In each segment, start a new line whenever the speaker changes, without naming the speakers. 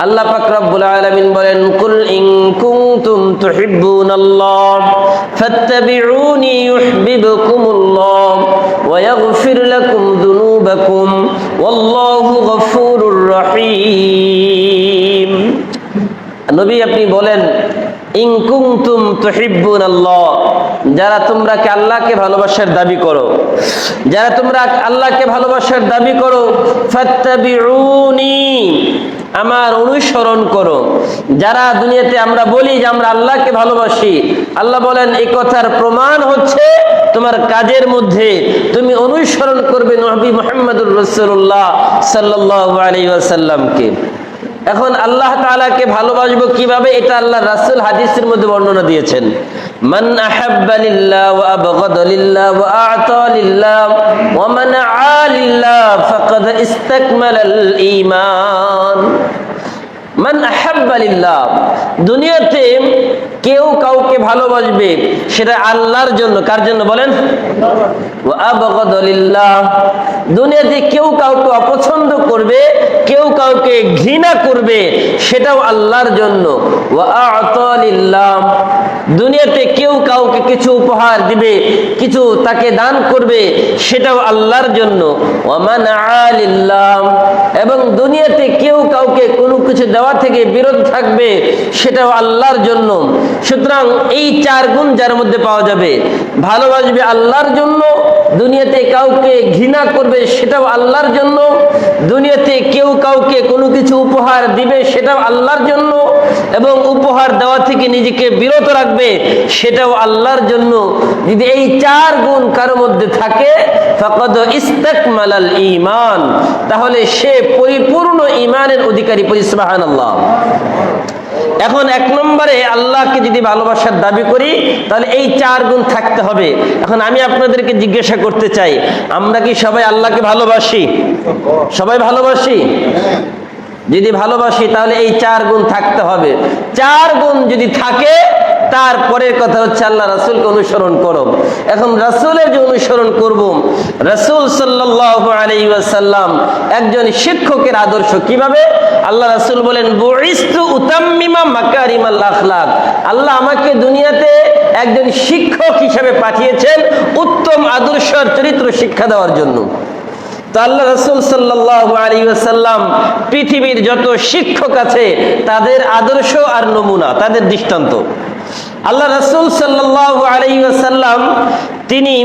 আল্লাহ পাক রব্বুল আলামিন বলেন, কুল ইন কুনতুম তুহিব্বুনাল্লাহ ফাত্তাবিউনি ইউহিব্বুকুমুল্লাহ ওয়া ইয়াগফির লাকুম যুনুবাকুম ওয়াল্লাহু গফুরুর রহিম। নবী আপনি বলেন, ইন কুনতুম তুহিব্বুনাল্লাহ, যারা তোমরা কি আল্লাহকে ভালোবাসার দাবি করো, যারা তোমরা আল্লাহকে ভালোবাসার দাবি করো, ফাত্তাবিউনি, আমার অনুসরণ করো। যারা দুনিয়াতে আমরা বলি যে আমরা আল্লাহকে ভালোবাসি, আল্লাহ বলেন এই কথার প্রমাণ হচ্ছে তোমার কাজের মধ্যে তুমি অনুসরণ করবে নবী মুহাম্মদুর রাসূলুল্লাহ সাল্লাল্লাহু আলাইহি ওয়াসাল্লামকে। এখন আল্লাহ তাআলাকে ভালোবাসবো কিভাবে, এটা আল্লাহ রাসূল হাদিসের মধ্যে বর্ণনা দিয়েছেন। মান আহাব্বা লিল্লাহ ওয়া আবগাদা লিল্লাহ ওয়া আ'তা লিল্লাহ ওয়া মানা'a লিল্লাহ ফাকাদ ইসতাকমালাল ঈমান। মান আহাব্বা লিল্লাহ, দুনিয়াতে কেউ কাউকে ভালোবাসবে সেটা আল্লাহর জন্য। কার জন্য বলেন? ওয়া আবগাদা লিল্লাহ, দুনিয়াতে কেউ কাউকে অপছন্দ করবে, কেউ কাউকে ঘৃণা করবে, সেটাও আল্লাহর জন্য। ওয়া আ'তা লিল্লাহ, দুনিয়াতে কেউ কাউকে কিছু উপহার দিবে, কিছু তাকে দান করবে, সেটাও আল্লাহর জন্য। ওয়া মানা'a লিল্লাহ, এবং দুনিয়াতে কেউ কাউকে কোনো কিছু দেওয়া থেকে বিরত থাকবে, সেটাও আল্লাহর জন্য। সুতরাং এই চার গুণ যার মধ্যে পাওয়া যাবে, ভালোবাসবে আল্লাহর জন্য, দুনিয়াতে কাউকে ঘৃণা করবে সেটাও আল্লাহর জন্য, দুনিয়াতে কেউ কাউকে কোনো কিছু উপহার দিবে সেটাও আল্লাহর জন্য, এবং উপহার দেওয়া থেকে নিজেকে বিরত রাখবে সেটাও আল্লাহর জন্য। যদি এই চার গুণ কারো মধ্যে থাকে, ফাকাদ ইসতাকমালাল ঈমান, তাহলে সে পরিপূর্ণ ঈমানের অধিকারী। সুবহানাল্লাহ। এখন এক নম্বরে আল্লাহকে যদি ভালোবাসার দাবি করি, তাহলে এই চার গুণ থাকতে হবে। এখন আমি আপনাদেরকে জিজ্ঞাসা করতে চাই, আমরা কি সবাই আল্লাহকে ভালোবাসি? সবাই ভালোবাসি? যদি ভালোবাসি তাহলে এই চার গুণ থাকতে হবে। চার গুণ যদি থাকে, তারপরের কথা হচ্ছে আল্লাহ রাসূলকে অনুসরণ করো। এখন রাসূলের যে অনুসরণ করব, রাসূল সাল্লাল্লাহু আলাইহি ওয়াসাল্লাম একজন শিক্ষকের আদর্শ। কিভাবে? আল্লাহ রাসূল বলেন, বুইস্তু উতাম্মিমা মাকারিমাল আখলাক, আল্লাহ আমাকে দুনিয়াতে একজন শিক্ষক হিসেবে পাঠিয়েছেন উত্তম আদর্শ আর চরিত্র শিক্ষা দেওয়ার জন্য। তো আল্লাহ রাসূল সাল্লাল্লাহু আলাইহি ওয়াসাল্লাম পৃথিবীর যত শিক্ষক আছে তাদের আদর্শ আর নমুনা, তাদের দৃষ্টান্ত। আল্লাহ রাসূল সাল্লাল্লাহু আলাইহি ওয়াসাল্লাম তিনি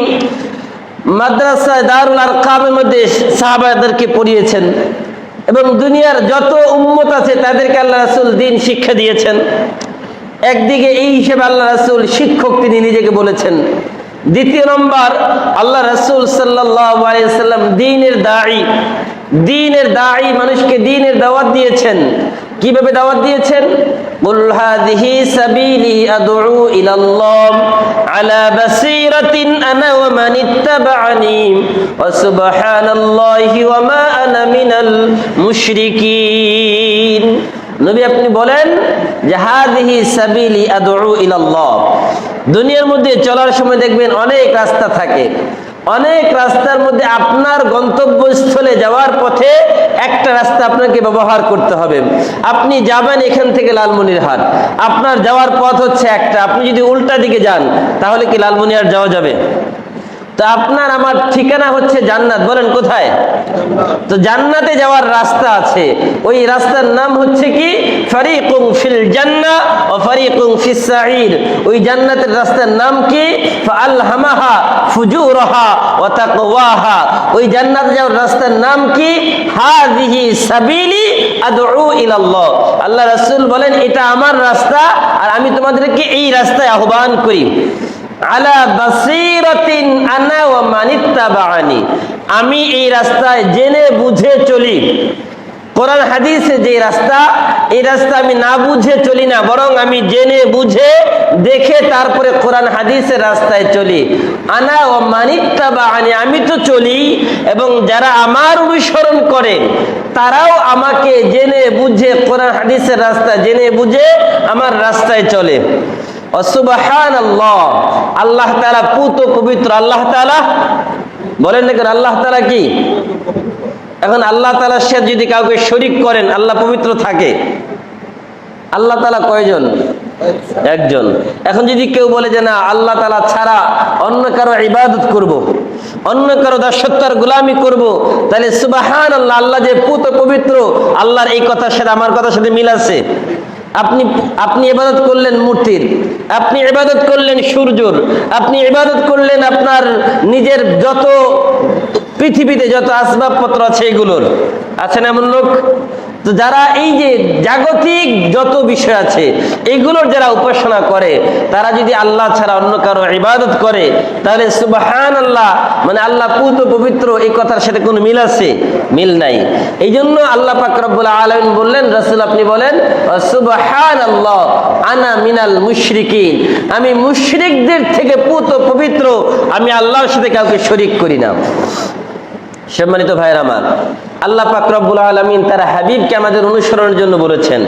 মাদ্রাসা দারুল আরকামের মধ্যে সাহাবাদেরকে পড়িয়েছেন, এবং দুনিয়ার যত উম্মত আছে তাদেরকে আল্লাহ রাসূল দ্বীন শিক্ষা দিয়েছেন। একদিকে এই হিসেবে আল্লাহ রাসূল শিক্ষক তিনি নিজেকে বলেছেন। দ্বিতীয় নম্বর, আল্লাহ রাসূল সাল্লাল্লাহু আলাইহি ওয়াসাল্লাম দ্বীনের দাঈ, মানুষকে দ্বীনের দাওয়াত দিয়েছেন। কিভাবে দাওয়াত দিয়েছেন? কুল হাযিহি সাবিলি আদউ ইলাল্লাহ আলা বাসীরাতিন আনা ওয়া মান ইত্তাবা'আনি ওয়া সুবহানাল্লাহি ওয়া মা আনা মিনাল মুশরিকিন। নবী আপনি বলেন যে হাযিহি সাবিলি আদউ ইলাল্লাহ, দুনিয়ার মধ্যে চলার সময় দেখবেন অনেক রাস্তা থাকে, অনেক রাস্তার মধ্যে আপনার গন্তব্যস্থলে যাওয়ার পথে একটা রাস্তা আপনাকে ব্যবহার করতে হবে। আপনি যাবেন এখান থেকে লালমনিরহাট, আপনার যাওয়ার পথ হচ্ছে একটা, আপনি যদি উল্টা দিকে যান তাহলে কি লালমনিরহাট যাওয়া যাবে? তো আপনার আমার ঠিকানা হচ্ছে জান্নাত, বলেন কোথায়? তো জান্নাতে যাওয়ার রাস্তা আছে, ওই রাস্তার নাম হচ্ছে কি? ফারিকুন ফিল জান্নাহ ওয়া ফারিকুন ফিস সাঈর। ওই জান্নাতের রাস্তার নাম কি? ফাআলহামাহা ফুজুরাহা ওয়া তাকওয়াহা। ওই জান্নাতে যাওয়ার রাস্তার নাম কি? হাযিহি সাবিলি আদউ ইলাল্লাহ। আল্লাহ রাসূল বলেন এটা আমার রাস্তা, আর আমি তোমাদেরকে এই রাস্তায় আহ্বান করি। আলা বাসীরাতিন আনা ওয়া মান ইত্তাবা'আনি, আমি এই রাস্তায় জেনে বুঝে চলি। কোরআন হাদিসে যে রাস্তা, এই রাস্তা আমি না বুঝে চলি না, বরং আমি জেনে বুঝে দেখে তারপরে কোরআন হাদিসের রাস্তায় চলি। আনা ওয়া মান ইত্তাবা'আনি, আমি তো চলি এবং যারা আমার অনুসরণ করে তারাও আমাকে জেনে বুঝে কোরআন হাদিসের রাস্তা জেনে বুঝে আমার রাস্তায় চলে। সুবহানাল্লাহ, আল্লাহ তাআলা পুত পবিত্র। আল্লাহ তাআলা বলেন না, আল্লাহ তাআলা কি? এখন আল্লাহ তাআলার সাথে যদি কাউকে শরীক করেন, আল্লাহ পবিত্র থাকে। আল্লাহ তাআলা কয়জন? একজন। এখন যদি কেউ বলে যে না, আল্লাহ তাআলা ছাড়া অন্য কারো ইবাদত করব, অন্য কারো দাসত্বের গোলামি করব, তাহলে সুবহানাল্লাহ, আল্লাহ যে পুত পবিত্র, আল্লাহর এই কথার সাথে আমার কথার সাথে মিল আছে? আপনি ইবাদত করলেন মূর্তির, আপনি ইবাদত করলেন সূর্যর, আপনি ইবাদত করলেন আপনার নিজের যত পৃথিবীতে যত আসবাবপত্র আছে এগুলোর। আছেন এমন লোক? তো যারা এই যে জাগতিক যত বিষয় আছে এগুলোর যারা উপাসনা করে, তারা যদি আল্লাহ ছাড়া অন্য কারো ইবাদত করে, তাহলে সুবহানাল্লাহ, মানে আল্লাহ পুত পবিত্র, এই কথার সাথে কোনো মিল আছে? মিল নাই। এই জন্য আল্লাহ পাক রব্বুল আলামিন বললেন, রাসূল আপনি বলেন সুবহানাল্লাহ আনা মিনাল মুশরিকিন, আমি মুশরিকদের থেকে পুত পবিত্র, আমি আল্লাহর সাথে কাউকে শরীক করি না। সম্মানিত ভাইরা আমার, আল্লাহ পাক রব্বুল আলামিন তার হাবিবকে আমাদের অনুসরণের জন্য বলেছেন।